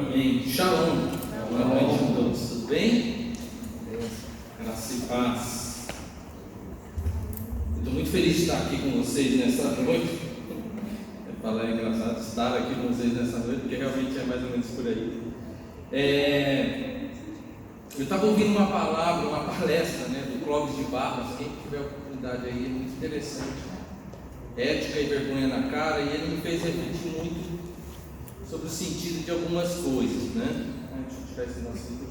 Amém. Shalom. Boa noite a todos. Tudo bem? Graça e paz. Estou muito feliz de estar aqui com vocês nessa noite. É engraçado estar aqui com vocês nessa noite, porque realmente é mais ou menos por aí. Eu estava ouvindo uma palavra, uma palestra, do Clóvis de Barros. Quem tiver a oportunidade aí, é muito interessante. Ética e vergonha na cara, e ele me fez refletir muito sobre o sentido de algumas coisas, né? Deixa eu tirar esse nosso.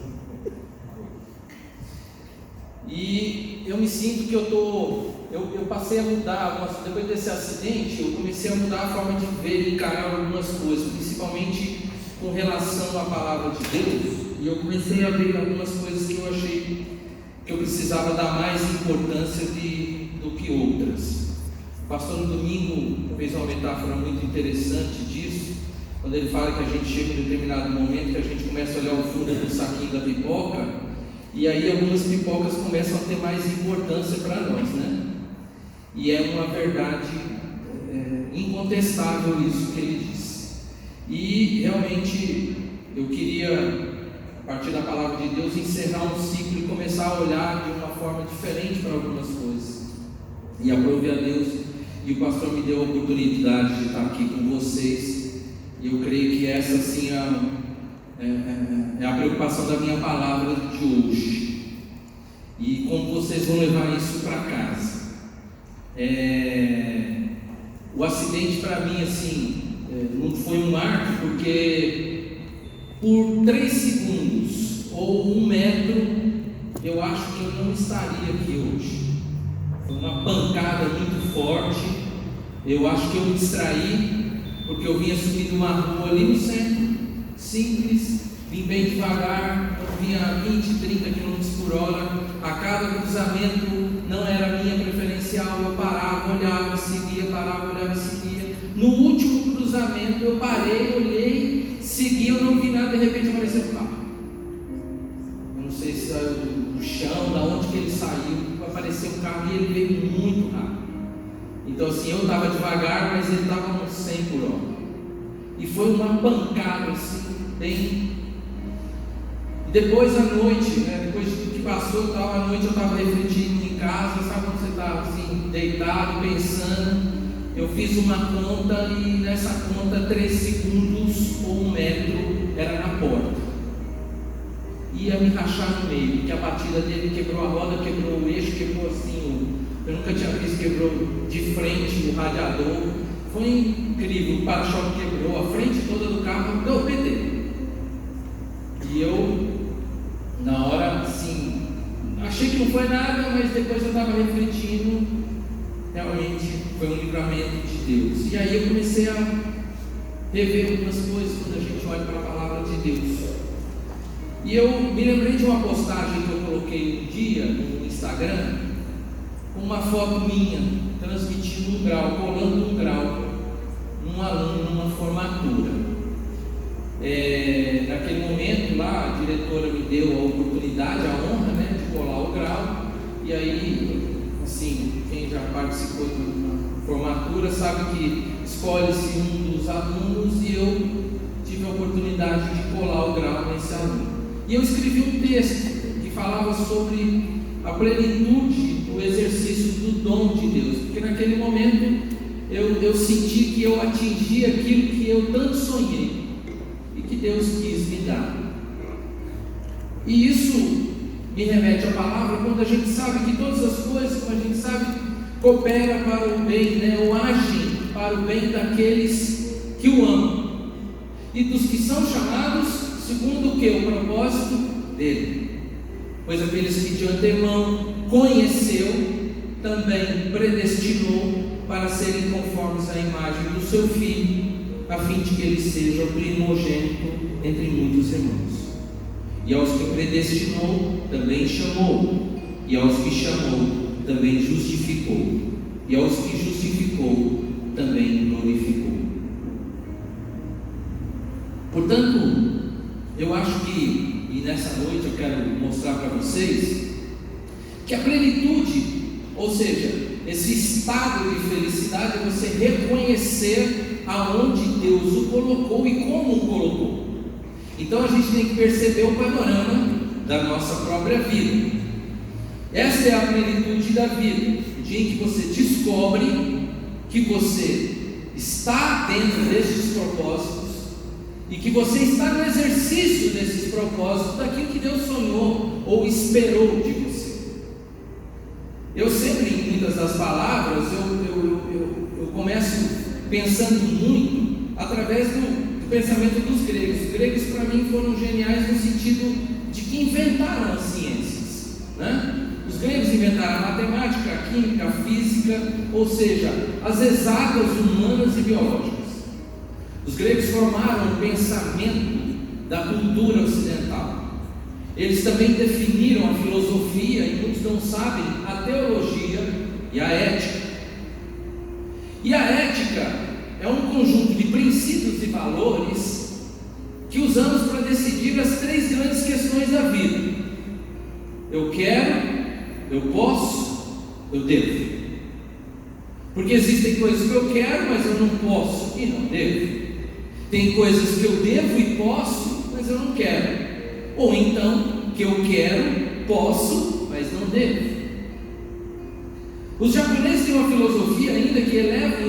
E eu me sinto que eu passei a mudar, depois desse acidente, eu comecei a mudar a forma de ver e encarar algumas coisas, principalmente com relação à palavra de Deus, e eu comecei a ver algumas coisas que eu achei que eu precisava dar mais importância do que outras. O pastor no domingo fez uma metáfora muito interessante disso, quando ele fala que a gente chega em um determinado momento que a gente começa a olhar o fundo do saquinho da pipoca, e aí algumas pipocas começam a ter mais importância para nós, né? E é uma verdade incontestável isso que ele diz. E realmente eu queria, a partir da palavra de Deus, encerrar um ciclo e começar a olhar de uma forma diferente para algumas coisas. E aprove a Deus, e o pastor me deu a oportunidade de estar aqui com vocês. E eu creio que essa sim é a preocupação da minha palavra de hoje. E como vocês vão levar isso para casa. O acidente para mim não foi um marco, porque por 3 segundos ou 1 metro eu acho que eu não estaria aqui hoje. Foi uma pancada muito forte. Eu acho que eu me distraí, porque eu vinha subindo uma rua ali no centro, simples, vim bem devagar, eu vinha a 20, 30 km por hora, a cada cruzamento não era a minha preferencial, eu parava, olhava, seguia, parava, olhava, seguia. No último cruzamento eu parei, olhei, segui, eu não vi nada, de repente apareceu um carro. Eu não sei se saiu do chão, da onde que ele saiu, apareceu um carro e ele veio muito rápido. Então eu estava devagar, mas ele estava uns 100 por hora. E foi uma pancada bem. E depois à noite, depois que passou à noite, eu estava refletindo em casa, sabe quando você está deitado, pensando. Eu fiz uma conta e nessa conta 3 segundos ou 1 metro era na porta. Ia me rachar no meio, porque a batida dele quebrou a roda, quebrou o eixo, quebrou eu nunca tinha visto, quebrou de frente o radiador, foi incrível, o para-choque quebrou, a frente toda do carro deu PT. E eu, na hora, achei que não foi nada, mas depois eu estava refletindo, realmente foi um livramento de Deus. E aí eu comecei a rever algumas coisas quando a gente olha para a palavra de Deus. E eu me lembrei de uma postagem que eu coloquei um dia no Instagram, uma foto minha, transmitindo 1 grau, colando 1 grau, num aluno numa formatura. Naquele momento lá, a diretora me deu a oportunidade, a honra, de colar o grau. E aí, quem já participou de uma formatura sabe que escolhe-se um dos alunos, e eu tive a oportunidade de colar o grau nesse aluno. E eu escrevi um texto que falava sobre a plenitude do exercício do dom de Deus, porque naquele momento eu senti que eu atingi aquilo que eu tanto sonhei e que Deus quis me dar. E isso me remete à palavra, quando a gente sabe que todas as coisas, como a gente sabe, cooperam para o bem, ou agem para o bem daqueles que o amam e dos que são chamados segundo o que? O propósito dele. Pois aqueles que de antemão conheceu, também predestinou para serem conformes à imagem do seu Filho, a fim de que ele seja o primogênito entre muitos irmãos. E aos que predestinou, também chamou, e aos que chamou, também justificou, e aos que justificou, também glorificou. Portanto, eu acho que, e nessa noite eu quero mostrar para vocês, que a plenitude, ou seja, esse estado de felicidade, é você reconhecer aonde Deus o colocou e como o colocou. Então a gente tem que perceber o panorama da nossa própria vida. Esta é a plenitude da vida, o dia em que você descobre que você está dentro desses propósitos e que você está no exercício desses propósitos, daquilo que Deus sonhou ou esperou de você. Eu sempre, em muitas das palavras, eu começo pensando muito através do pensamento dos gregos. Os gregos, para mim, foram geniais no sentido de que inventaram as ciências, né? Os gregos inventaram a matemática, a química, a física, ou seja, as exatas humanas e biológicas. Os gregos formaram o pensamento da cultura ocidental. Eles também definiram a filosofia, e muitos não sabem, a teologia e a ética. E a ética é um conjunto de princípios e valores que usamos para decidir as três grandes questões da vida: eu quero, eu posso, eu devo. Porque existem coisas que eu quero, mas eu não posso e não devo. Tem coisas que eu devo e posso, mas eu não quero. Ou então, que eu quero, posso, mas não devo. Os japoneses têm uma filosofia ainda que eleva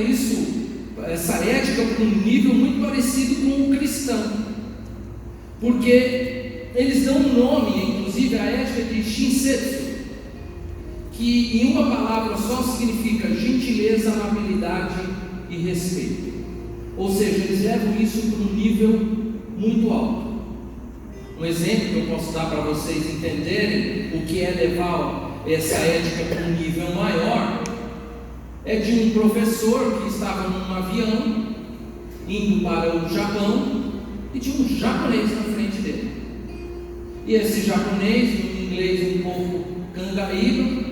essa ética para um nível muito parecido com o cristão. Porque eles dão um nome, inclusive, à ética de Shinsetsu, que em uma palavra só significa gentileza, amabilidade e respeito. Ou seja, eles levam isso para um nível muito alto. Um exemplo que eu posso dar para vocês entenderem o que é levar essa ética para um nível maior é de um professor que estava num avião indo para o Japão e tinha um japonês na frente dele. E esse japonês, em inglês um pouco cangaíba,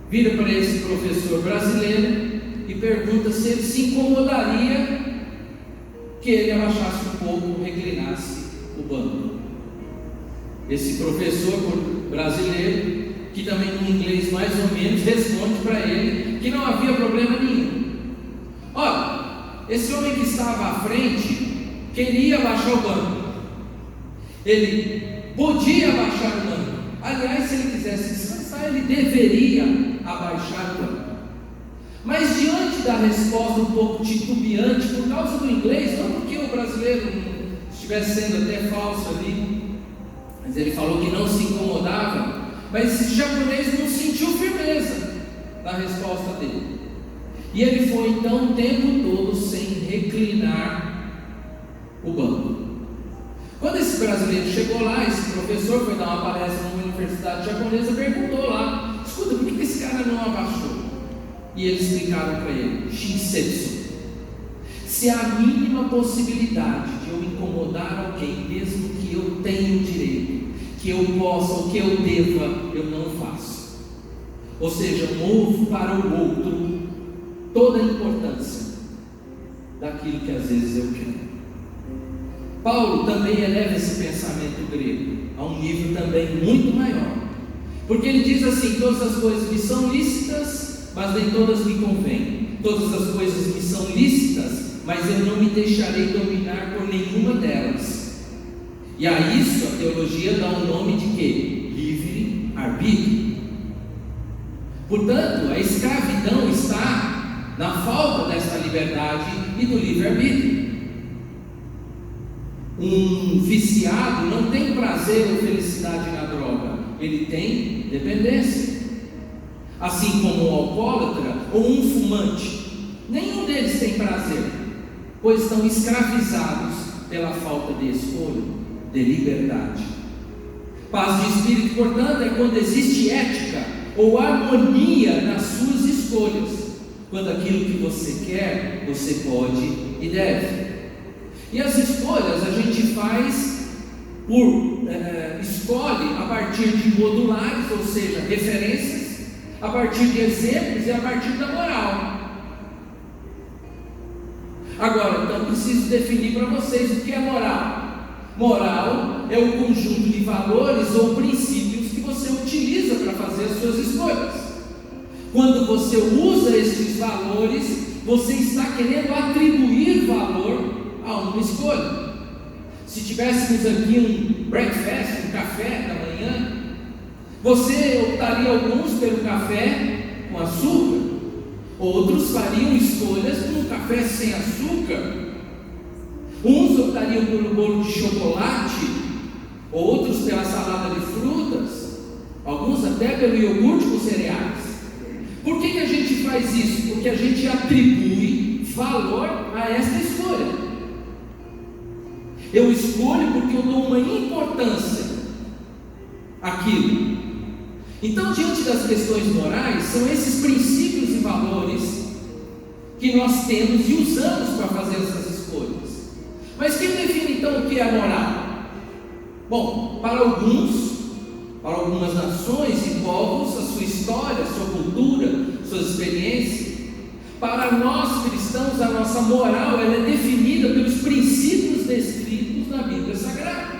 vira para esse professor brasileiro e pergunta se ele se incomodaria que ele abaixasse um pouco, reclinasse o banco. Esse professor brasileiro, que também no inglês mais ou menos, responde para ele que não havia problema nenhum. Olha, esse homem que estava à frente queria abaixar o banco. Ele podia abaixar o banco. Aliás, se ele quisesse descansar, ele deveria abaixar o banco. Mas diante da resposta um pouco titubeante, por causa do inglês, não porque o brasileiro estivesse sendo até falso ali, mas ele falou que não se incomodava, mas esse japonês não sentiu firmeza na resposta dele. E ele foi então o tempo todo sem reclinar o banco. Quando esse brasileiro chegou lá, esse professor foi dar uma palestra numa universidade japonesa, perguntou lá: escuta, por que esse cara não abaixou? E eles explicaram para ele: Shinsetsu. Se há a mínima possibilidade de eu incomodar alguém, mesmo que eu tenha o direito, que eu possa ou que eu deva, eu não faço. Ou seja, movo para o outro toda a importância daquilo que às vezes eu quero. Paulo também eleva esse pensamento grego a um nível também muito maior, porque ele diz assim: todas as coisas me são lícitas, mas nem todas me convêm. Todas as coisas me são lícitas, mas eu não me deixarei dominar por nenhuma delas. E a isso a teologia dá um nome de quê? Livre-arbítrio. Portanto, a escravidão está na falta dessa liberdade e do livre-arbítrio. Um viciado não tem prazer ou felicidade na droga, ele tem dependência. Assim como um alcoólatra ou um fumante, nenhum deles tem prazer, pois estão escravizados pela falta de escolha, de liberdade. Paz de espírito, portanto, é quando existe ética ou harmonia nas suas escolhas, quando aquilo que você quer, você pode e deve. E as escolhas a gente faz escolhe a partir de modulares, ou seja, referências, a partir de exemplos e a partir da moral. Agora, então preciso definir para vocês o que é moral. Moral é o conjunto de valores ou princípios que você utiliza para fazer as suas escolhas. Quando você usa esses valores, você está querendo atribuir valor a uma escolha. se tivéssemos aqui um breakfast, um café da manhã, você optaria alguns pelo café com açúcar, outros fariam escolhas por um café sem açúcar, uns optariam pelo bolo de chocolate, outros pela salada de frutas, alguns até pelo iogurte com cereais. Por que a gente faz isso? Porque a gente atribui valor a essa escolha. Eu escolho porque eu dou uma importância àquilo. Então, diante das questões morais, são esses princípios e valores que nós temos e usamos para fazer essas escolhas. Mas quem define então o que é moral? Bom, para algumas nações e povos, a sua história, a sua cultura, suas experiências. Para nós cristãos, a nossa moral ela é definida pelos princípios descritos na Bíblia Sagrada.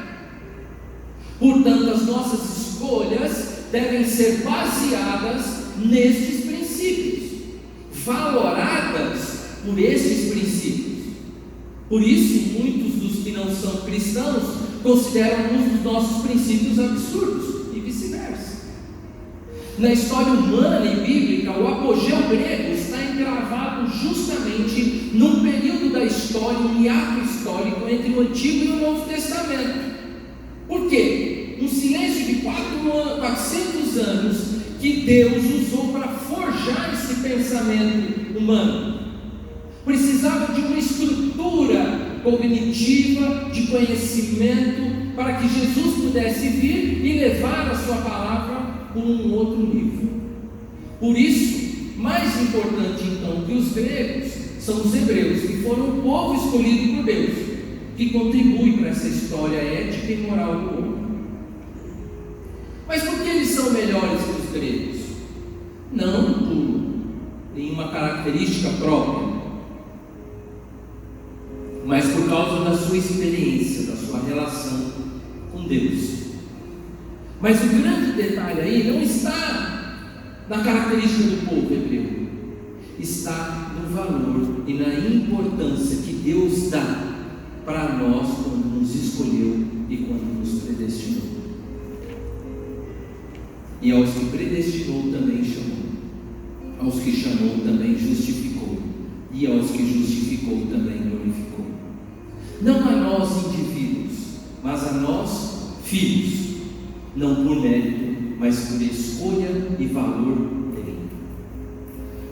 Portanto, as nossas escolhas devem ser baseadas nestes princípios, valoradas por estes princípios. Por isso, muitos dos que não são cristãos consideram alguns dos nossos princípios absurdos e vice-versa. Na história humana e bíblica, o apogeu grego está encravado justamente num período da história, um hiato histórico entre o Antigo e o Novo Testamento. Por quê? Um silêncio de 400 anos que Deus usou para forjar esse pensamento humano. Precisava de uma estrutura cognitiva, de conhecimento, para que Jesus pudesse vir e levar a sua palavra por um outro nível. Por isso, mais importante então que os gregos, são os hebreus, que foram o povo escolhido por Deus, que contribui para essa história ética e moral do povo. Mas por que eles são melhores que os gregos? Não por nenhuma característica própria, mas por causa da sua experiência, da sua relação com Deus. Mas o grande detalhe aí não está na característica do povo hebreu, está no valor e na importância que Deus dá para nós quando nos escolheu e quando nos predestinou. E aos que predestinou também chamou, aos que chamou também justificou, e aos que justificou também glorificou. Não a nós indivíduos, mas a nós filhos, não por mérito, mas por escolha e valor dele.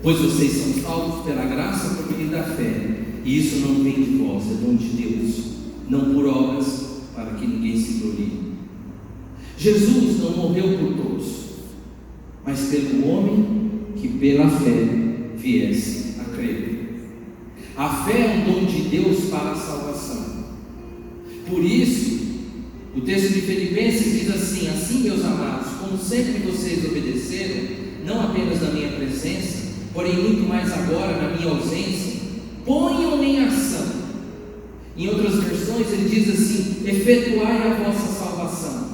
Pois vocês são salvos pela graça por meio da fé, e isso não vem de vós, é dom de Deus, não por obras, para que ninguém se glorie. Jesus não morreu por todos, mas pelo homem que pela fé viesse a crer. A fé é um dom de Deus para a salvação. Por isso, o texto de Filipenses diz assim: assim, meus amados, como sempre vocês obedeceram, não apenas na minha presença, porém muito mais agora na minha ausência, ponham em ação. Em outras versões ele diz assim: efetuai a vossa salvação,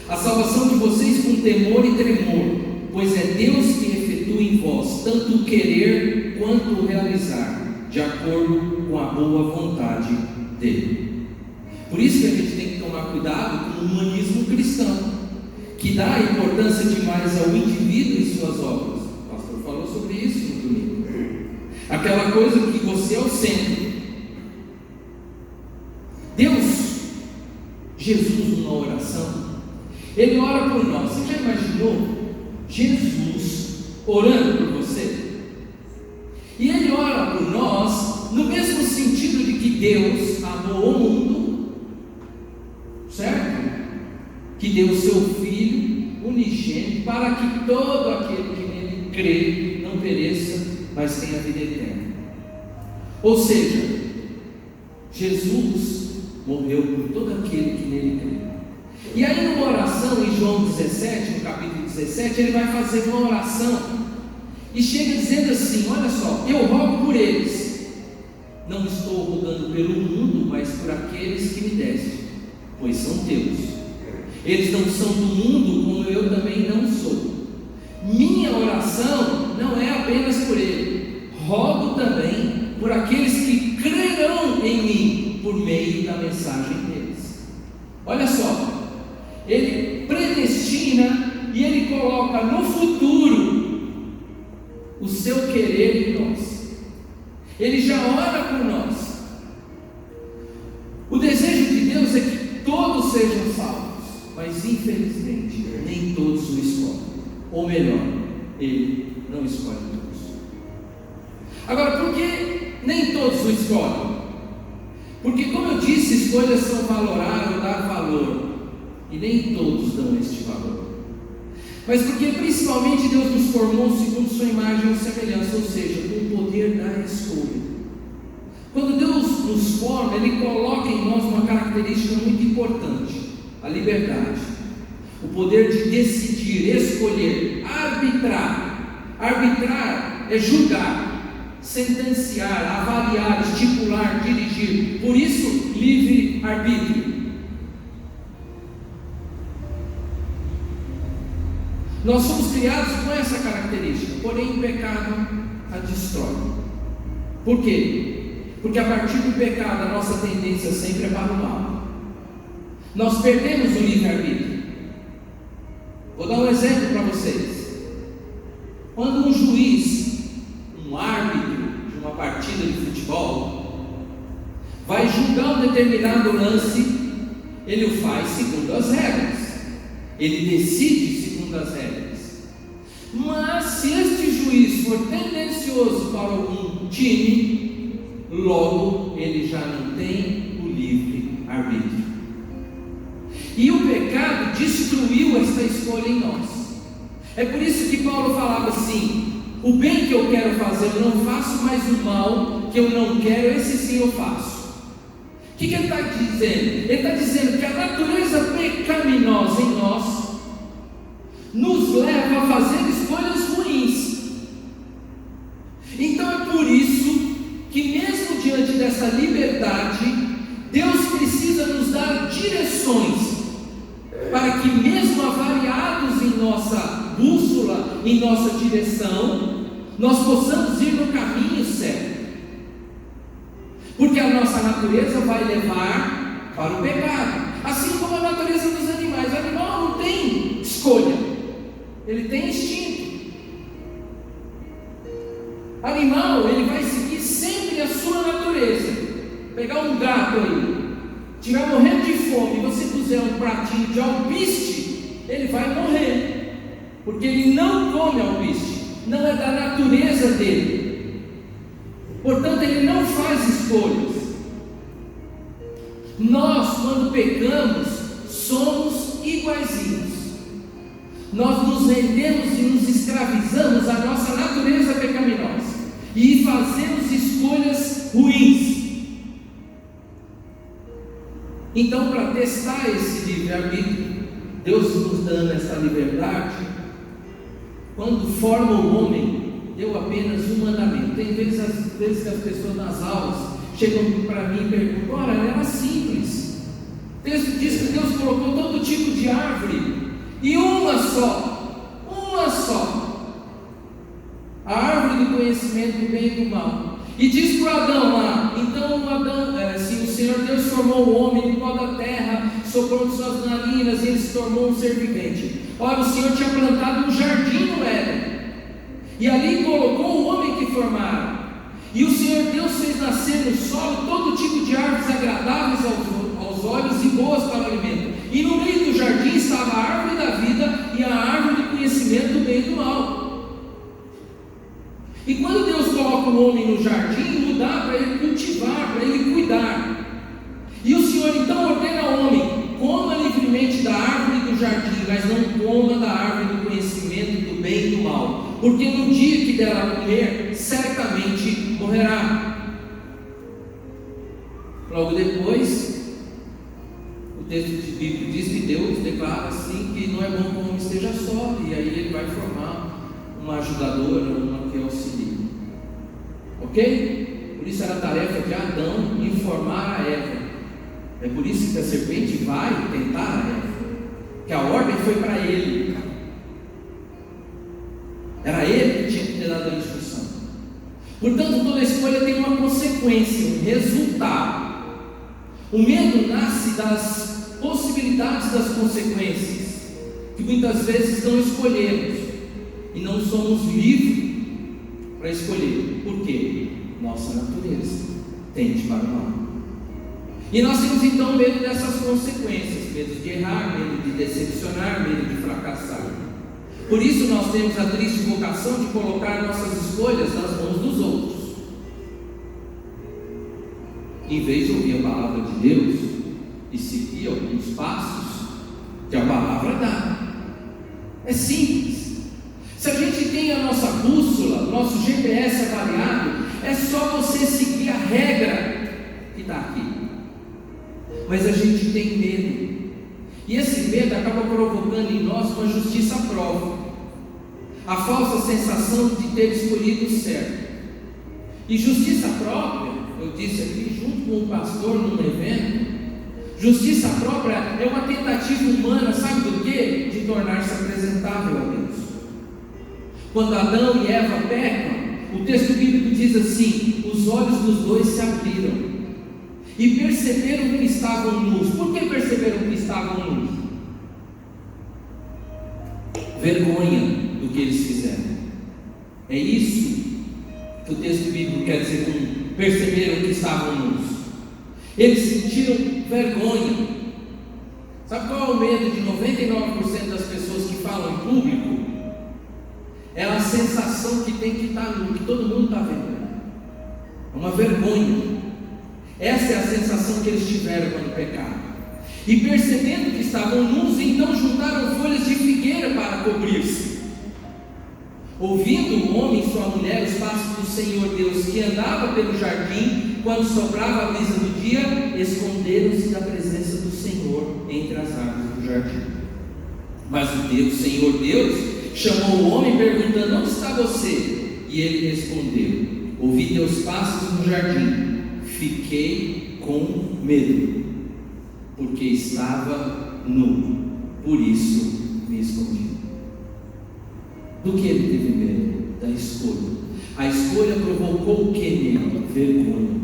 a salvação de vocês com temor e tremor, pois é Deus que efetua em vós tanto o querer quanto o realizar, de acordo com a boa vontade dele. Por isso que a gente tem que tomar cuidado com o humanismo cristão, que dá importância demais ao indivíduo e suas obras. O pastor falou sobre isso no domingo. Aquela coisa que você é o centro. Deus, Jesus, numa oração, Ele ora por nós. Você já imaginou Jesus orando por você? E Ele ora por nós no mesmo sentido de que Deus amou o mundo, certo? Que deu o seu Filho unigênito para que todo aquele que nele crê não pereça, mas tenha vida eterna. Ou seja, Jesus morreu por todo aquele que nele crê. E aí numa oração em João 17, no capítulo 17, ele vai fazer uma oração e chega dizendo assim: olha só, eu rogo por eles, não estou rogando pelo mundo, mas por aqueles que me deste, pois são teus. Eles não são do mundo, como eu também não sou. Minha oração não é apenas por ele, rogo também por aqueles que crerão em mim por meio da mensagem deles. Olha só, Ele predestina e Ele coloca no futuro o seu querer em nós. Ele já ora por nós. O desejo de Deus é que todos sejam salvos, mas infelizmente nem todos o escolhem. Ou melhor, Ele não escolhe todos. Agora, por que nem todos o escolhem? Porque, como eu disse, escolhas são valorar ou dar valor, e nem todos dão este valor. Mas porque principalmente Deus nos formou segundo sua imagem e semelhança, ou seja, com o poder da escolha. Quando Deus nos forma, Ele coloca em nós uma característica muito importante: a liberdade, o poder de decidir, escolher, arbitrar. Arbitrar é julgar, sentenciar, avaliar, estipular, dirigir. Por isso, livre-arbítrio. Nós somos criados com essa característica, porém o pecado a destrói. Por quê? Porque a partir do pecado a nossa tendência sempre é para o mal. Nós perdemos o livre-arbítrio. Vou dar um exemplo para vocês. Quando um juiz, um árbitro de uma partida de futebol, vai julgar um determinado lance, ele o faz segundo as regras. Ele decide segundo as regras. Mas se este juiz for tendencioso para algum time, logo ele já não tem o livre-arbítrio. E o pecado destruiu esta escolha em nós. É por isso que Paulo falava assim: o bem que eu quero fazer eu não faço, mas o mal que eu não quero, esse sim eu faço. O que ele está dizendo? Ele está dizendo que a natureza pecaminosa em nós nos leva a fazer escolhas ruins. Então é por isso que, mesmo diante dessa liberdade, Deus precisa nos dar direções, para que, mesmo avariados em nossa bússola, em nossa direção, nós possamos ir no caminho certo. Porque a nossa natureza vai levar para o pecado, assim como a natureza dos animais. O animal não tem escolha, ele tem instinto. Animal, ele vai seguir sempre a sua natureza. Pegar um gato aí, estiver morrendo de fome, e você puser um pratinho de alpiste, ele vai morrer, porque ele não come alpiste, não é da natureza dele. Portanto, ele não faz escolhas. Nós, quando pecamos, somos iguaizinhos. Nós nos rendemos e nos escravizamos à nossa natureza pecaminosa e fazemos escolhas ruins. Então, para testar esse livre-arbítrio, Deus nos dando essa liberdade, quando forma o homem, deu apenas um mandamento. Tem vezes que as pessoas nas aulas chegam para mim e perguntam: ora, era simples. O texto diz que Deus colocou todo tipo de árvore e uma só, a árvore do conhecimento do bem e do mal. E diz para Adão lá: então Adão, se o Senhor Deus formou o homem do pó da terra, soprou de suas narinas e ele se tornou um ser vivente. Ora, o Senhor tinha plantado um jardim no Éden, e ali colocou o homem que formara. E o Senhor Deus fez nascer no solo todo tipo de árvores agradáveis aos olhos e boas para o alimento. E no meio do jardim estava a árvore da vida e a árvore do conhecimento do bem e do mal. E quando Deus coloca o homem no jardim, não dá para ele cultivar, para ele cuidar. E o Senhor então ordena ao homem: coma livremente da árvore do jardim, mas não coma da árvore do conhecimento do bem e do mal, porque no dia que der a comer, certamente morrerá. Logo depois, o texto bíblico diz que Deus declara assim que não é bom que o homem esteja só, e aí ele vai formar uma ajudadora, uma que auxilie. Ok? Por isso era a tarefa de Adão informar a Eva. É por isso que a serpente vai tentar a Eva, que a ordem foi para ele. Era ele que tinha que ter dado a instrução. Portanto, toda escolha tem uma consequência, um resultado. O medo nasce das possibilidades das consequências, que muitas vezes não escolhemos, e não somos livres para escolher. Por quê? Nossa natureza tende para o mal. E nós temos então medo dessas consequências, medo de errar, medo de decepcionar, medo de fracassar. Por isso nós temos a triste vocação de colocar nossas escolhas nas mãos dos outros, em vez de ouvir a palavra de Deus e seguir alguns passos que a palavra dá. É simples. Se a gente tem a nossa bússola, nosso GPS avaliado, é só você seguir a regra que está aqui. Mas a gente tem medo, e esse medo acaba provocando em nós uma justiça própria, a falsa sensação de ter escolhido o certo. E justiça própria, eu disse aqui junto com o pastor num evento, justiça própria é uma tentativa humana, sabe do quê? De tornar-se apresentável a Deus. Quando Adão e Eva pecam, o texto bíblico diz assim: os olhos dos dois se abriram e perceberam que estavam nus. Por que perceberam que estavam nus? Vergonha do que eles fizeram. É isso que o texto bíblico quer dizer com perceberam que estavam nus. Eles sentiram vergonha. Sabe qual é o medo de 99% das pessoas que falam em público? É a sensação que tem que estar nu, que todo mundo está vendo. É uma vergonha. Essa é a sensação que eles tiveram quando pecaram. E percebendo que estavam nus, então juntaram folhas de figueira para cobrir-se. Ouvindo o homem e sua mulher os passos do Senhor Deus, que andava pelo jardim, quando soprava a brisa do dia, esconderam-se da presença do Senhor entre as árvores do jardim. Mas o Senhor Deus chamou o homem perguntando: onde está você? E ele respondeu: ouvi teus passos no jardim, fiquei com medo, porque estava nu, por isso me escondi. Do que ele teve medo? Da escolha. A escolha provocou o que nele? Vergonha.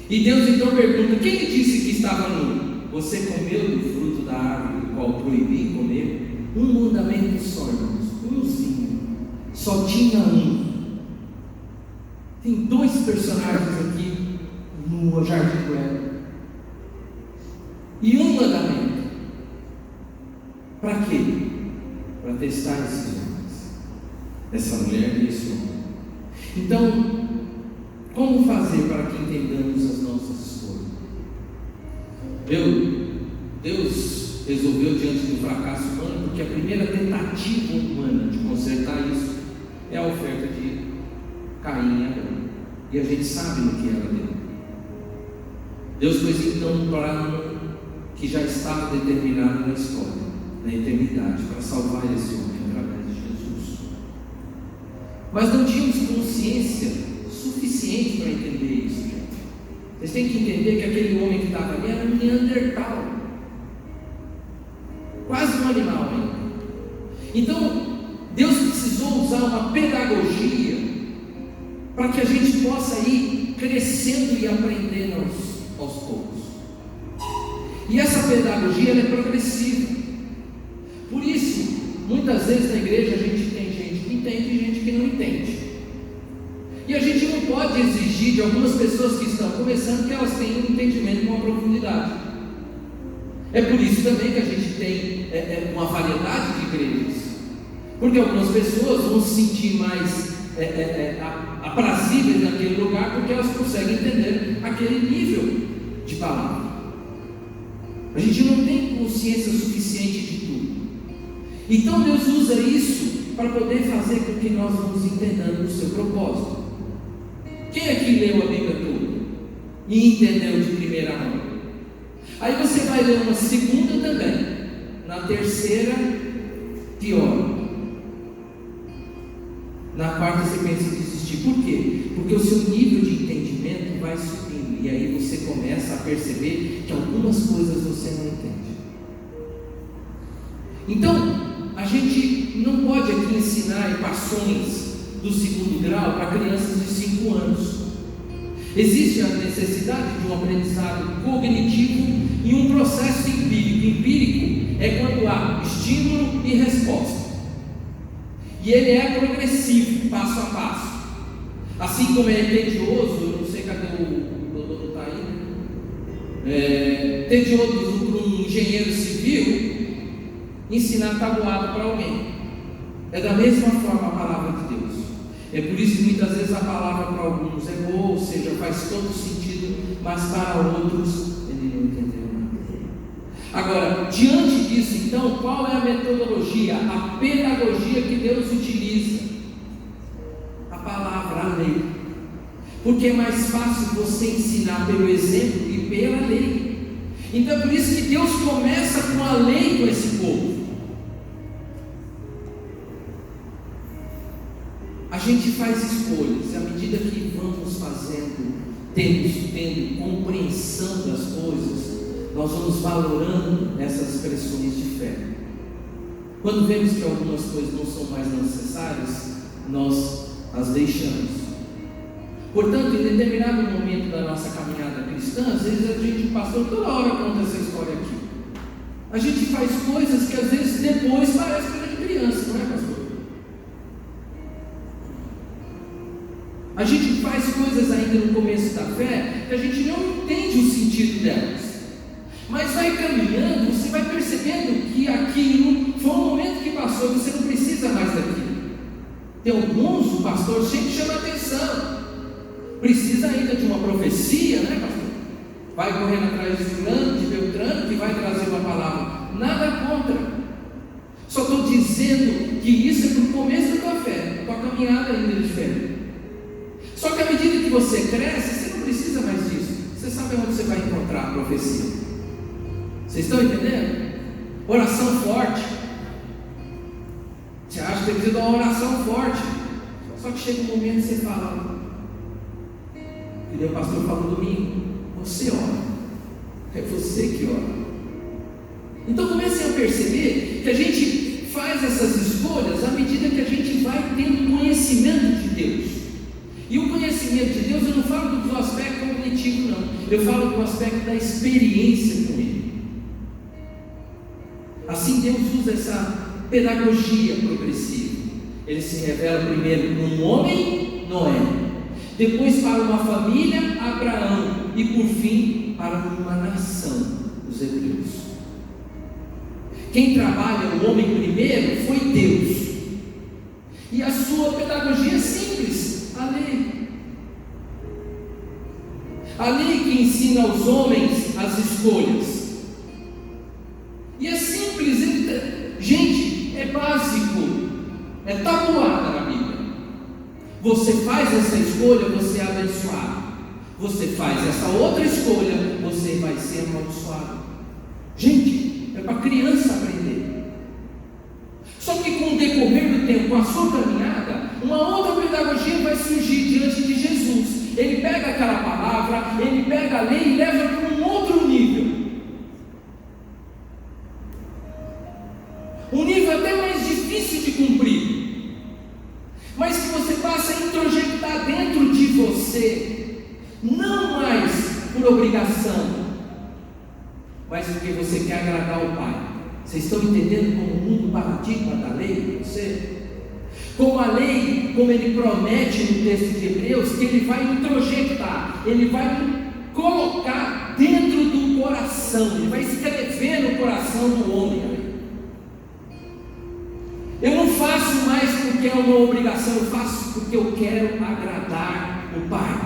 E Deus então pergunta: quem lhe disse que estava nu? Você comeu do fruto da árvore do qual proibi comer? Um mandamento só, irmãos, umzinho, só tinha um. Tem dois personagens aqui no jardim do Éden, e um mandamento. Para quê? Para testar esses homens, essa mulher e esse homem. Então, como fazer para que entendamos as nossas escolhas? Deus resolveu diante do fracasso humano, porque a primeira tentativa humana de consertar isso é a oferta de Caim e Abel, e a gente sabe no que ela deu. Deus pôs então um plano que já estava determinado na história, na eternidade, para salvar esse homem através de Jesus. Mas não tínhamos consciência suficiente para entender isso, gente. Vocês têm que entender que aquele homem que estava ali era um Neandertal, quase um animal ainda. Então Deus precisou usar uma pedagogia para que a gente possa ir crescendo e aprendendo aos poucos. E essa pedagogia ela é progressiva. Por isso, muitas vezes na igreja a gente tem gente que entende e gente que não entende. E a gente não pode exigir de algumas pessoas que estão começando que elas tenham um entendimento com uma profundidade. É por isso também que a gente tem uma variedade de igrejas, porque algumas pessoas vão se sentir mais aprazíveis naquele lugar, porque elas conseguem entender aquele nível de palavra. A gente não tem consciência suficiente de tudo. Então Deus usa isso para poder fazer com que nós vamos entendendo o seu propósito. Quem é que leu a Bíblia toda e entendeu de primeira mão? Aí você vai ler uma segunda também, na terceira, pior. Na quarta você pensa em desistir. Por quê? Porque o seu nível de entendimento vai subindo, e aí você começa a perceber que algumas coisas você não entende. Então, a gente não pode aqui ensinar equações do segundo grau para crianças de 5 anos. Existe a necessidade de um aprendizado cognitivo e um processo empírico. Empírico é quando há estímulo e resposta. E ele é progressivo, passo a passo. Assim como é tedioso, eu não sei cadê o doutor está aí, tedioso para um engenheiro civil ensinar tabuado para alguém. É da mesma forma a palavra de Deus. É por isso que muitas vezes a palavra para alguns é boa, ou seja, faz todo sentido, mas para outros ele não entendeu nada. Agora, diante disso, então, qual é a metodologia, a pedagogia que Deus utiliza? A palavra, a lei. Porque é mais fácil você ensinar pelo exemplo e pela lei. Então é por isso que Deus começa com a lei com esse povo. A gente faz escolhas, e à medida que vamos tendo compreensão das coisas, nós vamos valorando essas expressões de fé. Quando vemos que algumas coisas não são mais necessárias, nós as deixamos. Portanto, em determinado momento da nossa caminhada cristã, às vezes a gente, pastor, toda hora conta essa história aqui. A gente faz coisas que às vezes depois parece coisa de criança, não é, pastor? A gente faz coisas ainda no começo da fé que a gente não entende o sentido delas. Mas vai caminhando, você vai percebendo que aquilo foi um momento que passou, você não precisa mais daquilo. Tem alguns, o pastor sempre chama atenção. Precisa ainda de uma profecia, né, pastor? Vai correndo atrás de fulano, de Beltrano, que vai trazer uma palavra. Nada contra. Só estou dizendo que isso é para o começo da tua fé, da tua caminhada ainda de fé. Só que à medida que você cresce, você não precisa mais disso. Você sabe onde você vai encontrar a profecia. Vocês estão entendendo? Oração forte. Você acha que precisa de uma oração forte. Só que chega um momento que você fala, e o pastor falou domingo, você ora. É você que ora. Então comecem a perceber que a gente faz essas escolhas à medida que a gente vai tendo conhecimento de Deus. E o conhecimento de Deus, eu não falo do aspecto cognitivo, não. Eu falo do aspecto da experiência com Ele. Assim Deus usa essa pedagogia progressiva. Ele se revela primeiro num homem, Noé. Depois para uma família, Abraão. E por fim, para uma nação, os hebreus. Quem trabalha o homem primeiro foi Deus. E a sua pedagogia é simples, a lei. A lei que ensina aos homens as escolhas. E é simples, gente, é básico, é tabuada na Bíblia. Você faz essa escolha, você é abençoado. Você faz essa outra escolha, você vai ser amaldiçoado. Gente, é para criança aprender. Só que com o decorrer do tempo, com a sua caminhada, uma outra pedagogia vai surgir diante de Jesus. Ele pega aquela palavra, ele pega a lei e leva para um outro nível. Um nível até mais difícil de cumprir, mas que você passa a introjectar dentro de você, não mais por obrigação, mas porque você quer agradar o Pai. Vocês estão entendendo como muda o paradigma da lei? Você? Como a lei, como ele promete no texto de Hebreus, que ele vai introjectar, ele vai colocar dentro do coração, ele vai escrever no coração do homem. Eu não faço mais porque é uma obrigação, eu faço porque eu quero agradar o Pai.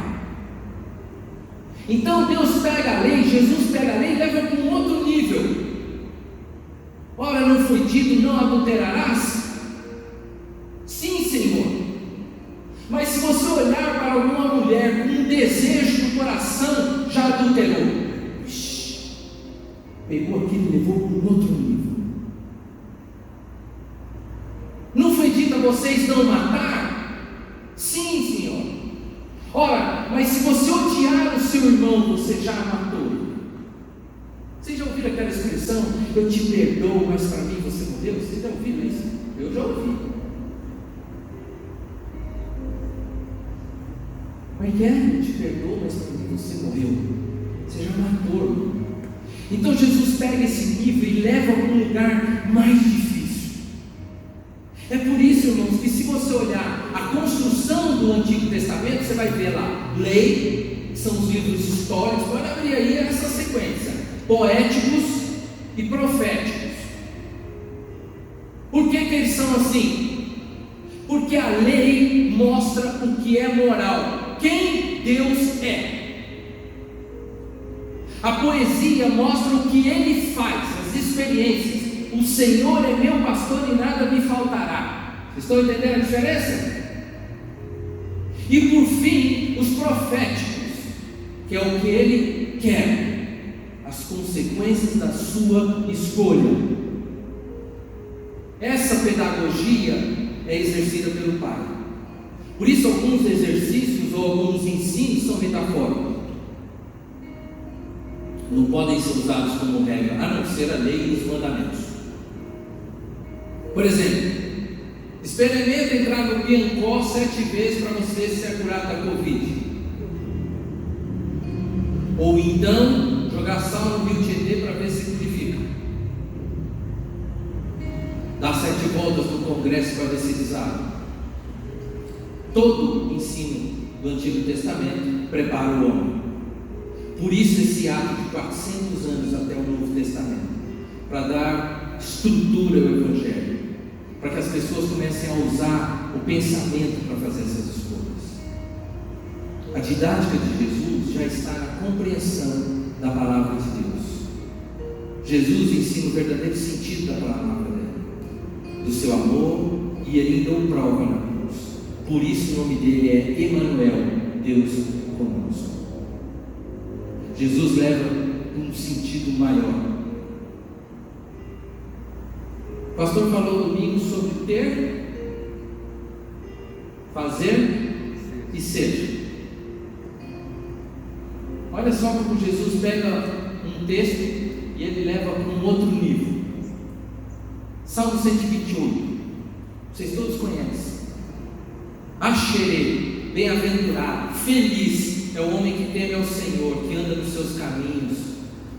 Então Deus pega a lei, Jesus pega a lei e leva para um outro nível. Ora, não foi dito, não adulterarás? Sim, Senhor. Mas se você olhar para alguma mulher com um desejo no coração, já adulterou. Pegou aquilo e levou para um outro nível. Não foi dito a vocês não matar? Sim, Senhor. Ora, mas se você odiar o seu irmão, você já matou. Vocês já ouviram aquela expressão, eu te perdoo, mas para mim você morreu? Vocês já ouviram isso? Eu já ouvi. Como é que é? Eu te perdoo, mas para mim você morreu. Você já matou. Então Jesus pega esse livro e leva para um lugar mais difícil. É por isso, irmãos, que se você olhar a construção do Antigo Testamento, você vai ver lá lei, que são os livros históricos, pode abrir aí essa sequência, poéticos e proféticos. Por que eles são assim? Porque a lei mostra o que é moral, quem Deus é. A poesia mostra o que Ele faz, as experiências. O Senhor é meu pastor e nada me faltará. Vocês estão entendendo a diferença? E por fim, os proféticos, que é o que Ele quer, as consequências da sua escolha. Essa pedagogia é exercida pelo Pai. Por isso alguns exercícios ou alguns ensinos são metafóricos. Não podem ser usados como regra, a não ser a lei e os mandamentos. Por exemplo, experimenta entrar no Piancó 7 vezes para você ser curado da Covid. Ou então, jogar sal no Rio Tietê para ver se purifica. Dar 7 voltas no Congresso para ver se deságua. Todo ensino do Antigo Testamento prepara o homem. Por isso esse ato de 400 anos até o Novo Testamento, para dar estrutura ao Evangelho, para que as pessoas comecem a usar o pensamento para fazer essas escolhas. A didática de Jesus já está na compreensão da palavra de Deus. Jesus ensina o verdadeiro sentido da palavra dele, do seu amor, e ele deu prova na cruz. Por isso o nome dele é Emanuel, Deus conosco. Jesus leva um sentido maior. O pastor falou domingo sobre ter, fazer e ser. Olha só como Jesus pega um texto e ele leva para um outro nível. Salmo 128, vocês todos conhecem. Axerê, bem-aventurado, feliz é o homem que teme ao Senhor, que anda nos seus caminhos.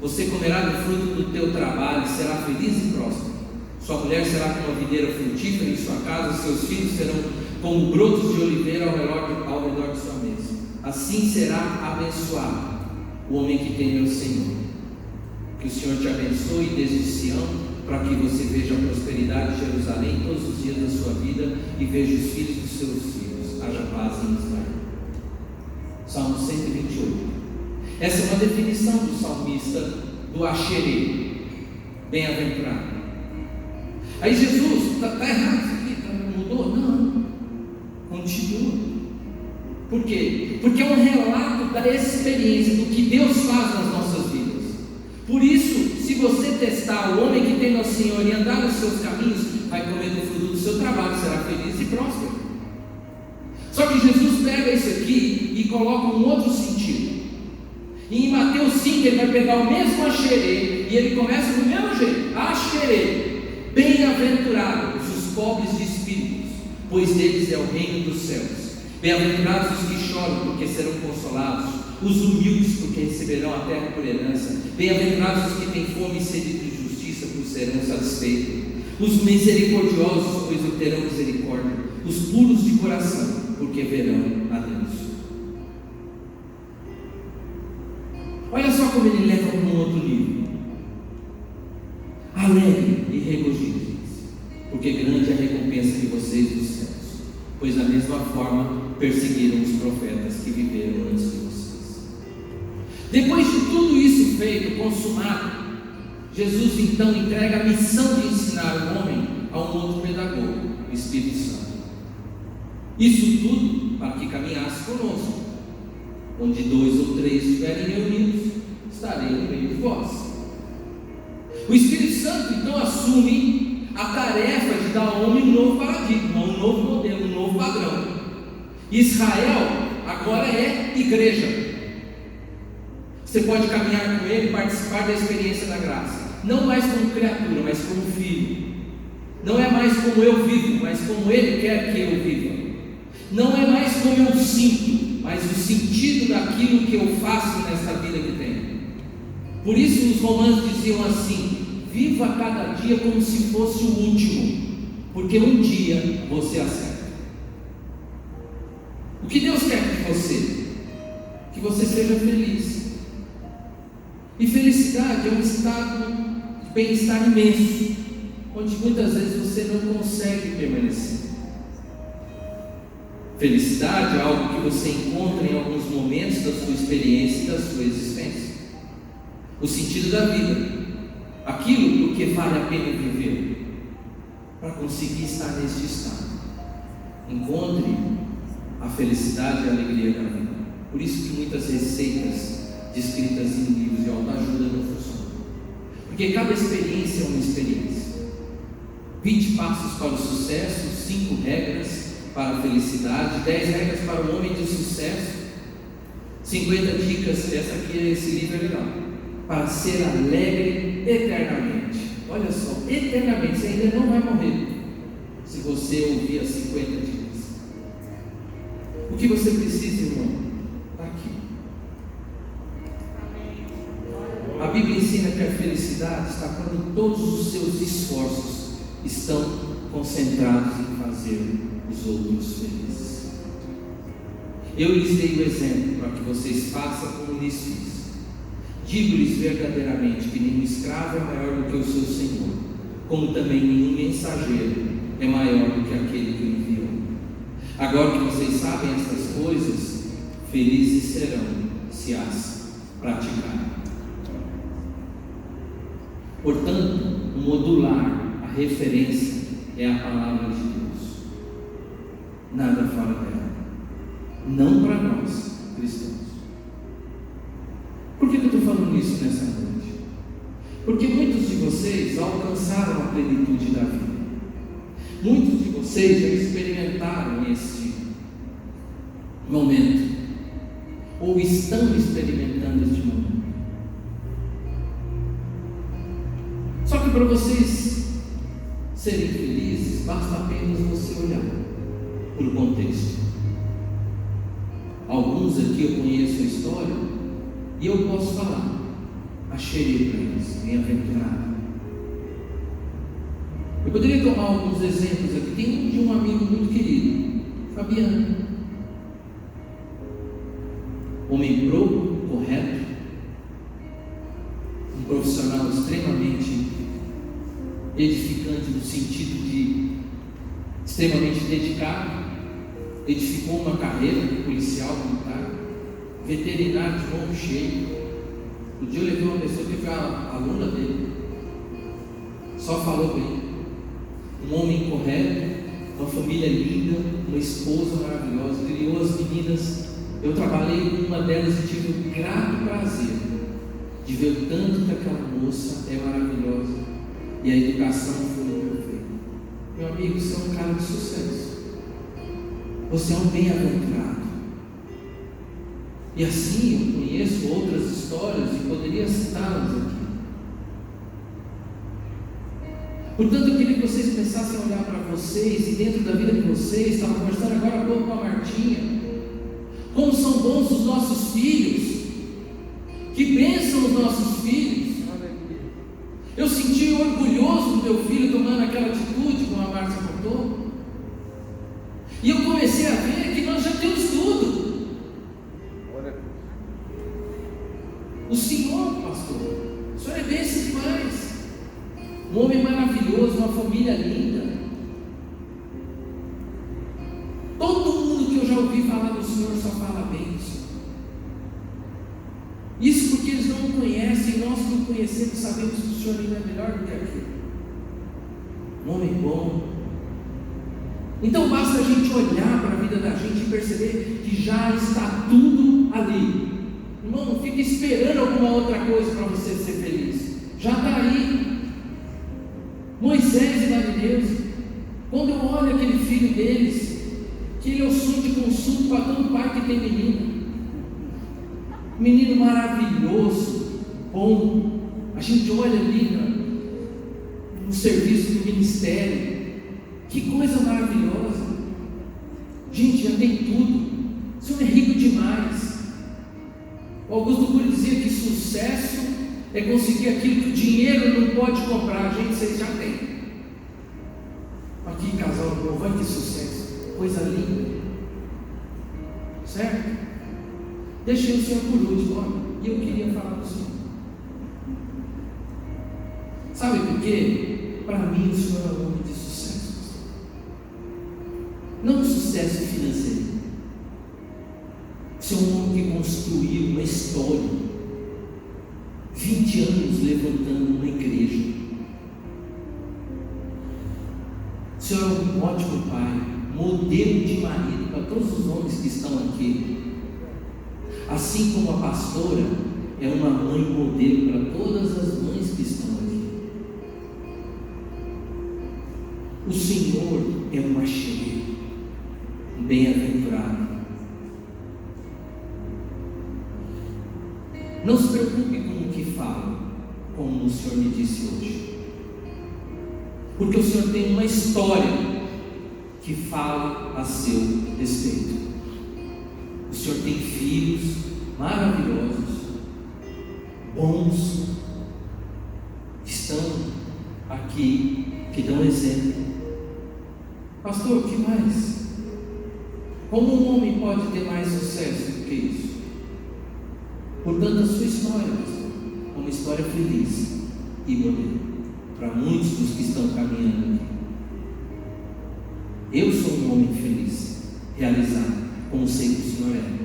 Você comerá do fruto do teu trabalho, será feliz e próspero. Sua mulher será como uma videira frutífera em sua casa, seus filhos serão como brotos de oliveira ao redor de sua mesa. Assim será abençoado o homem que teme ao Senhor. Que o Senhor te abençoe desde Sião, para que você veja a prosperidade de Jerusalém todos os dias da sua vida e veja os filhos dos seus filhos. Haja paz em Israel. Salmo 128. Essa é uma definição do salmista do Axerê, bem-aventurado. Aí Jesus, está errado isso aqui, mudou? Não, continua. Por quê? Porque é um relato da experiência, do que Deus faz nas nossas vidas. Por isso, se você testar o homem que tem ao Senhor e andar nos seus caminhos, vai comer do fruto do seu trabalho, será feliz e próspero. Só que Jesus pega isso aqui e coloca um outro sentido. E em Mateus 5 ele vai pegar o mesmo Axerê e ele começa do mesmo jeito. Axerê, bem-aventurados os pobres de espíritos, pois deles é o reino dos céus. Bem-aventurados os que choram, porque serão consolados. Os humildes, porque receberão a terra por herança. Bem-aventurados os que têm fome e sede de justiça, pois serão satisfeitos. Os misericordiosos, pois obterão misericórdia. Os puros de coração, porque verão a Deus. Olha só como ele leva para um outro nível. Alegre e regozijem-se, porque grande é a recompensa de vocês dos céus, pois da mesma forma perseguiram os profetas que viveram antes de vocês. Depois de tudo isso feito, consumado, Jesus então entrega a missão de ensinar o homem a um outro pedagogo, o Espírito Santo. Isso tudo para que caminhasse conosco. Onde 2 ou 3 estiverem reunidos, estarei no meio de vós. O Espírito Santo então assume a tarefa de dar ao homem um novo paradigma, um novo modelo, um novo padrão. Israel agora é igreja. Você pode caminhar com ele e participar da experiência da graça, não mais como criatura, mas como filho. Não é mais como eu vivo, mas como ele quer que eu viva. Não é mais como eu sinto, mas o sentido daquilo que eu faço nessa vida que tenho. Por isso os romanos diziam assim: viva cada dia como se fosse o último, porque um dia você acerta. O que Deus quer de você? Que você seja feliz. E felicidade é um estado de bem-estar imenso, onde muitas vezes você não consegue permanecer. Felicidade é algo que você encontra em alguns momentos da sua experiência e da sua existência. O sentido da vida, aquilo por que vale a pena viver, para conseguir estar neste estado. Encontre a felicidade e a alegria da vida. Por isso que muitas receitas descritas em livros de autoajuda não funcionam, porque cada experiência é uma experiência. 20 passos para o sucesso, 5 regras para a felicidade, 10 regras para o homem de sucesso, 50 dicas, esse livro é legal, para ser alegre eternamente. Olha só, eternamente, você ainda não vai morrer se você ouvir as 50 dicas. O que você precisa, irmão? Está aqui. A Bíblia ensina que a felicidade está quando todos os seus esforços estão concentrados em fazer os outros felizes. Eu lhes dei o exemplo para que vocês façam como lhes fiz. Digo-lhes verdadeiramente que nenhum escravo é maior do que o seu senhor, como também nenhum mensageiro é maior do que aquele que o enviou. Agora que vocês sabem estas coisas, felizes serão se as praticarem. Portanto, o modular, a referência é a palavra de Deus, nada fora dela, não para nós cristãos. Por que eu estou falando isso nessa noite? Porque muitos de vocês alcançaram a plenitude da vida, muitos de vocês já experimentaram este momento, ou estão experimentando este momento. Só que para vocês serem felizes, basta apenas você olhar para o contexto. Alguns aqui eu conheço a história e eu posso falar, achei para eles, bem-aventurado. Eu poderia tomar alguns exemplos aqui. Tem um de um amigo muito querido, Fabiano, homem probo, correto, um profissional extremamente edificante no sentido de extremamente dedicado, edificou uma carreira policial militar, veterinário de mão cheio. Um dia eu levei uma pessoa que foi a aluna dele, só falou bem, um homem correto, uma família linda, uma esposa maravilhosa, criou as meninas. Eu trabalhei com uma delas e tive o grato prazer de ver o tanto que aquela moça é maravilhosa e a educação foi perfeita. Meu amigo, você é um cara de sucesso, você é um bem-aventurado. E assim eu conheço outras histórias e poderia citá-las aqui. Portanto, eu queria que vocês começassem a olhar para vocês e dentro da vida de vocês. Estava conversando agora há pouco com a Martinha, como são bons os nossos filhos, que bênção os nossos filhos. Eu senti orgulhoso do meu filho tomando aquela atitude, como a Márcia contou, e eu comecei a ver que nós já temos tudo. O Senhor, pastor, o Senhor é bênção demais, um homem maravilhoso, uma família linda. Todo mundo que eu já ouvi falar do Senhor só fala bem do Senhor. Isso porque eles não o conhecem, nós que o conhecemos sabemos que o Senhor ainda é melhor do que aquele. Um homem bom. Então basta a gente olhar para a vida da gente e perceber que já está tudo ali. Irmão, não fica esperando alguma outra coisa para você ser feliz. Já está aí. Moisés e Marineus, quando eu olho aquele filho deles, que ele é o sonho de consulta para todo pai que tem menino maravilhoso, bom. A gente olha ali no serviço do ministério, que coisa maravilhosa. Gente, já tem tudo, o Senhor é rico demais. O Augusto Cury dizia que sucesso é conseguir aquilo que o dinheiro não pode comprar. Gente, vocês já têm. Aqui, casal bom, vai ter sucesso, coisa linda, certo? Deixei o Senhor por último, olha, e eu queria falar para o Senhor. Sabe por quê? Para mim, o Senhor é um homem de sucesso. Não sucesso financeiro. Você é um homem que construiu uma história, 20 anos levantando uma igreja. O Senhor é um ótimo pai, modelo de marido para todos os homens que estão aqui. Assim como a pastora é uma mãe modelo para todas as mães que estão aqui. O Senhor é um marcheiro, bem-aventurado. Não se preocupe com o que fala, como o Senhor me disse hoje. Porque o Senhor tem uma história que fala a seu respeito. O Senhor tem filhos maravilhosos, bons, que estão aqui, que dão exemplo. Pastor, o que mais? Como um homem pode ter mais sucesso do que isso? Portanto, a sua história, pastor, é uma história feliz e modelo para muitos dos que estão caminhando aqui. Eu sou um homem feliz, realizado, como sei que o Senhor é.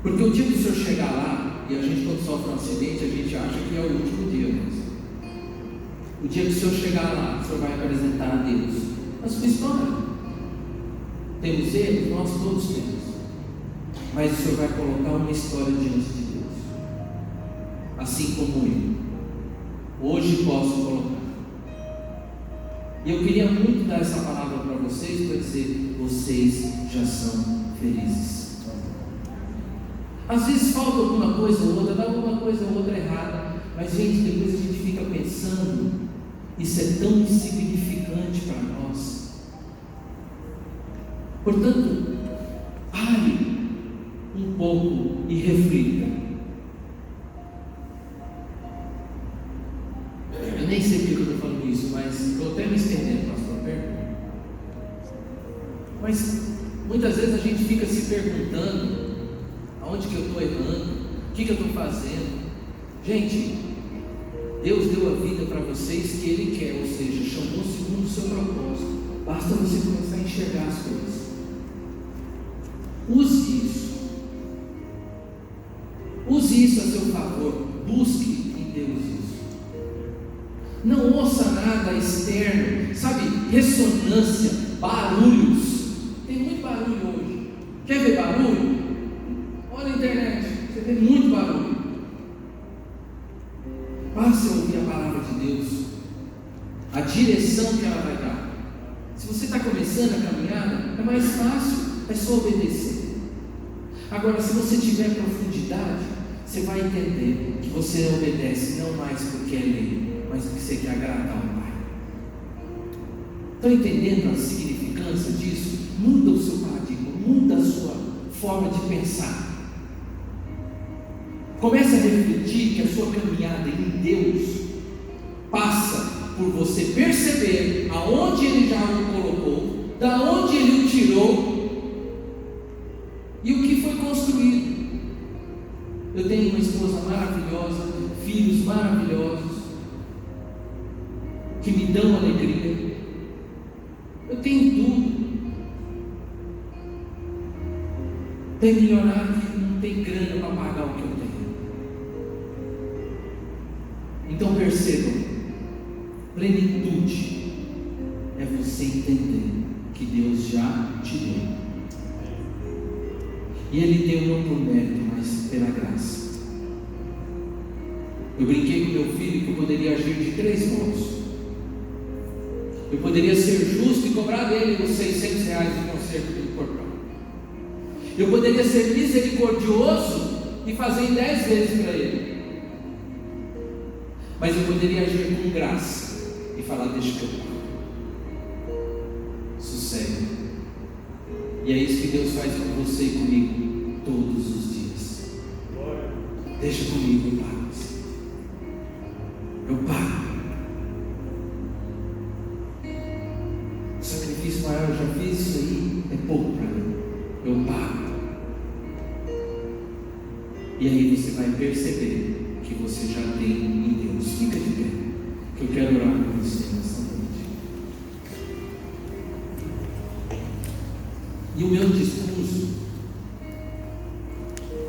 Porque o dia que o Senhor chegar lá, e a gente quando sofre um acidente, a gente acha que é o último dia, mas o dia que o Senhor chegar lá, o Senhor vai apresentar a Deus a sua história. Temos erros? Nós todos temos. Mas o Senhor vai colocar uma história diante de Deus. Assim como eu hoje posso colocar. E eu queria muito dar essa palavra para vocês, para dizer: vocês já são felizes. Às vezes falta alguma coisa ou outra, dá alguma coisa ou outra errada, mas gente, depois a gente fica pensando, isso é tão insignificante para nós. Portanto, pare um pouco e reflita. Eu nem sei porque eu estou falando isso, mas estou até me estendendo, pastor, pergunta. Mas muitas vezes a gente fica se perguntando: aonde que eu estou errando? O que eu estou fazendo? Gente, Deus deu a vida para vocês que Ele quer, ou seja, chamou segundo o seu propósito. Basta você começar a enxergar as coisas. Use isso. Use isso a seu favor. Busque em Deus isso. Não ouça nada externo, sabe? Ressonância, barulhos. Tem muito barulho hoje. Quer ver barulho? Olha a internet, você vê muito barulho. Passe a ouvir a palavra de Deus, a direção que ela vai dar. Se você está começando a caminhada, é mais fácil, é só obedecer. Agora, se você tiver profundidade, você vai entender que você obedece não mais porque é lei, mas porque você quer agradar o Pai. Estão entendendo a significância disso? Muda o seu paradigma, muda a sua forma de pensar. Comece a refletir que a sua caminhada em Deus passa por você perceber aonde Ele já o colocou, da onde Ele o tirou e o que foi construído. Eu tenho uma esposa maravilhosa, filhos maravilhosos, que me dão alegria. Eu tenho tudo. Tem milionário que não tem grana para pagar o que eu tenho. Então percebam, plenitude é você entender que Deus já te deu. E Ele deu não por mérito, mas pela graça. Eu brinquei com meu filho que eu poderia agir de 3 modos. Eu poderia ser justo e cobrar dele os R$600 do conserto do portão. Eu poderia ser misericordioso e fazer em 10 vezes para ele. Mas eu poderia agir com graça e falar: deixa que eu pago. Sossego. E é isso que Deus faz com você e comigo todos os dias. Deixa comigo, eu pago. Eu pago. O sacrifício maior, eu já fiz isso aí, é pouco para mim. Eu pago. E aí você vai perceber que você já tem em Deus. Fica de pé, que eu quero orar com você nessa noite. E o meu discurso,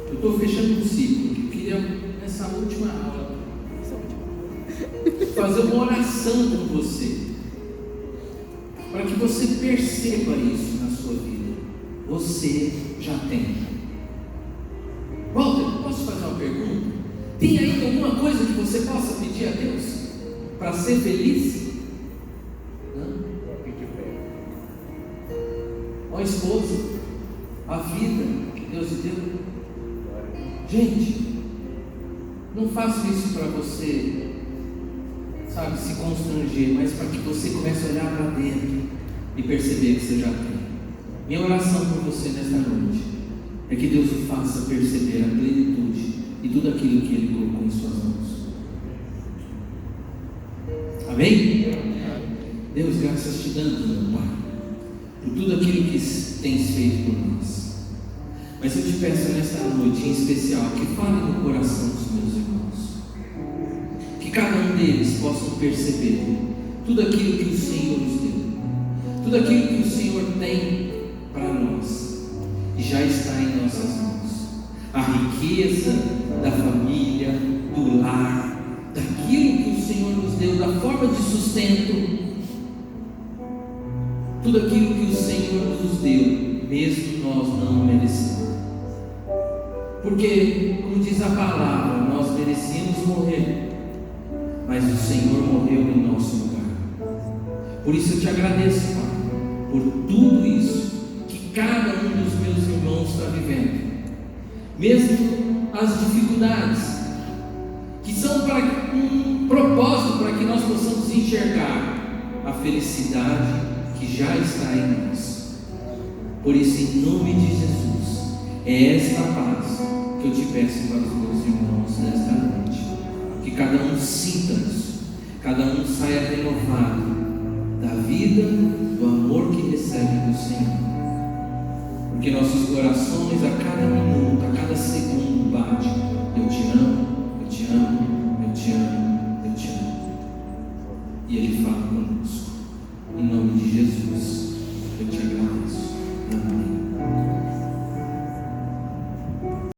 eu estou fechando um ciclo. Eu queria, nessa última aula, fazer uma oração com você, para que você perceba isso na sua vida. Você já tem. Walter, posso fazer uma pergunta? Tem ainda alguma coisa que você possa pedir a Deus para ser feliz? Ó esposa, a vida que Deus te deu. Gente, não faço isso para você, sabe, se constranger, mas para que você comece a olhar para dentro e perceber que você já tem. Minha oração por você nesta noite é que Deus o faça perceber a plenitude e tudo aquilo que Ele colocou em suas mãos. Amém? Deus, graças te damos, meu Pai, por tudo aquilo que tens feito por nós. Mas eu te peço nesta noite em especial que fale no coração dos meus irmãos, que cada um deles possa perceber tudo aquilo que o Senhor nos deu, tudo aquilo que o Senhor tem para nós e já está em nossas mãos. A riqueza da família, do lar, daquilo que o Senhor nos deu, da forma de sustento, tudo aquilo que o Senhor nos deu, mesmo nós não merecemos. Porque, como diz a palavra, nós merecíamos morrer, mas o Senhor morreu em nosso lugar. Por isso eu te agradeço, Pai, por tudo isso que cada um dos meus irmãos está vivendo, mesmo as dificuldades, que são para um propósito, para que nós possamos enxergar a felicidade que já está em nós. Por isso, em nome de Jesus, é esta paz que eu te peço para os meus irmãos nesta noite. Que cada um sinta isso, cada um saia renovado da vida, do amor que recebe do Senhor. Porque nossos corações a cada minuto, a cada segundo bate: eu te amo, eu te amo, eu te amo, eu te amo. E Ele fala conosco. Em nome de Jesus, eu te agradeço.